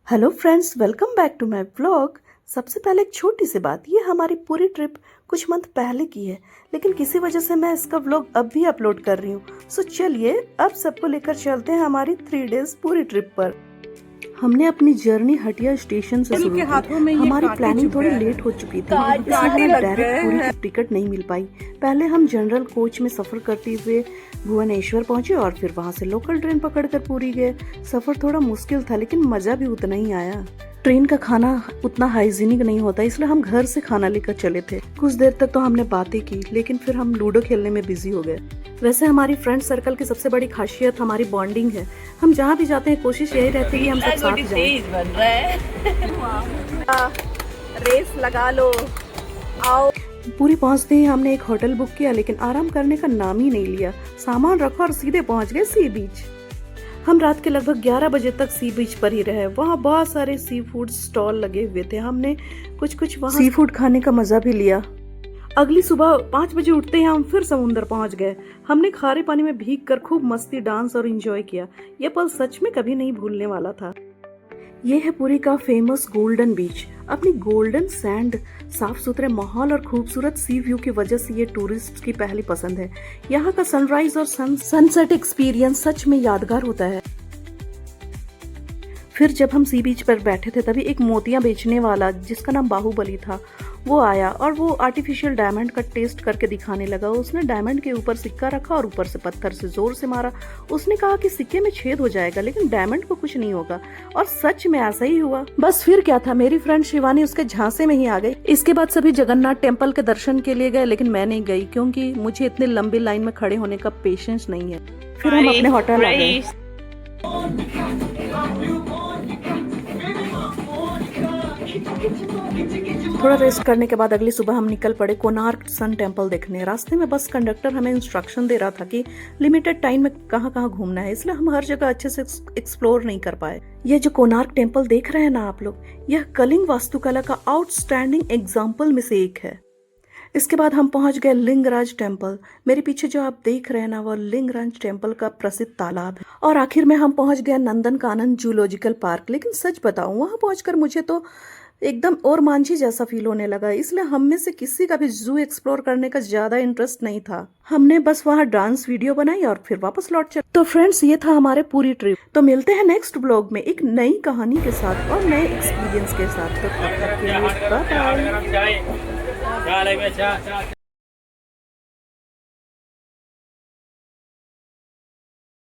Hello friends, welcome back to my vlog. सबसे पहले एक छोटी सी बात, ये हमारी पूरी ट्रिप कुछ मंथ पहले की है, लेकिन किसी वजह से मैं इसका व्लॉग अब भी अपलोड कर रही हूँ। सो चलिए अब सबको लेकर चलते हैं हमारी 3 डेज पूरी ट्रिप पर। हमने अपनी जर्नी हटिया स्टेशन से शुरू की। हमारी प्लानिंग थोड़ी लेट हो चुकी थी, इसलिए हमें डायरेक्ट पूरी की टिकट नहीं मिल पाई। पहले हम जनरल कोच में सफर करते हुए भुवनेश्वर पहुंचे और फिर वहां से लोकल ट्रेन पकड़कर पूरी गए। सफर थोड़ा मुश्किल था, लेकिन मजा भी उतना ही आया। ट्रेन का खाना उतना हाइजीनिक नहीं होता, इसलिए हम घर से खाना लेकर चले थे। कुछ देर तक तो हमने बातें की, लेकिन फिर हम लूडो खेलने में बिजी हो गए। वैसे हमारी फ्रेंड सर्कल की सबसे बड़ी खासियत हमारी बॉन्डिंग है। हम जहाँ भी जाते हैं कोशिश यही रहती है कि हम सब साथ जाएं। रेस लगा लो, आओ। पूरी पहुंचते ही हमने एक होटल बुक किया, लेकिन आराम करने का नाम ही नहीं लिया। सामान रखा और सीधे पहुंच गए सी बीच। हम रात के लगभग 11 बजे तक सी बीच पर ही रहे। वहाँ बहुत सारे सी फूड स्टॉल लगे हुए थे। हमने कुछ वहाँ सी फूड खाने का मजा भी लिया। अगली सुबह 5 बजे उठते ही हम फिर समुद्र पहुंच गए। हमने खारे पानी में भीग कर खूब मस्ती, डांस और एंजॉय किया। यह पल सच में कभी नहीं भूलने वाला था। ये है पुरी का फेमस गोल्डन बीच। अपनी गोल्डन सैंड, साफ सुथरे माहौल और खूबसूरत सी व्यू की वजह से ये टूरिस्ट की पहली पसंद है। यहाँ का सनराइज और सनसेट एक्सपीरियंस सच में यादगार होता है। फिर जब हम सी बीच पर बैठे थे, तभी एक मोतियां बेचने वाला, जिसका नाम बाहुबली था, वो आया और वो आर्टिफिशियल डायमंड का टेस्ट करके दिखाने लगा। उसने डायमंड के ऊपर सिक्का रखा और ऊपर से पत्थर से जोर से मारा। उसने कहा कि सिक्के में छेद हो जाएगा, लेकिन डायमंड को कुछ नहीं होगा। और सच में ऐसा ही हुआ। बस फिर क्या था, मेरी फ्रेंड शिवानी उसके झांसे में ही आ गई। इसके बाद सभी जगन्नाथ टेम्पल के दर्शन के लिए गए, लेकिन मैं नहीं गई क्योंकि मुझे इतनी लंबी लाइन में खड़े होने का पेशेंस नहीं है। फिर हम अपने होटल आ गए। थोड़ा रेस्ट करने के बाद अगली सुबह हम निकल पड़े कोणार्क सन टेम्पल देखने। रास्ते में बस कंडक्टर हमें इंस्ट्रक्शन दे रहा था कि लिमिटेड टाइम में कहाँ कहाँ घूमना है, इसलिए हम हर जगह अच्छे से एक्सप्लोर नहीं कर पाए। ये जो कोणार्क टेम्पल देख रहे हैं ना आप लोग, यह कलिंग वास्तुकला का आउटस्टैंडिंग एग्जाम्पल में से एक है। इसके बाद हम पहुंच गए लिंगराज टेम्पल। मेरे पीछे जो आप देख रहे हैं ना, वो लिंगराज टेम्पल का प्रसिद्ध तालाब है। और आखिर में हम पहुंच गए नंदनकानन जूलॉजिकल पार्क। लेकिन सच बताऊं, वहां पहुंचकर मुझे तो एकदम और मांझी जैसा फील होने लगा, इसलिए हम में से किसी का भी जू एक्सप्लोर करने का ज्यादा इंटरेस्ट नहीं था। हमने बस वहाँ डांस वीडियो बनाई और फिर वापस लौट चले। तो फ्रेंड्स, ये था हमारे पूरी ट्रिप। तो मिलते हैं नेक्स्ट ब्लॉग में एक नई कहानी के साथ और नए एक्सपीरियंस के साथ। तो तब तक के लिए बाय बाय।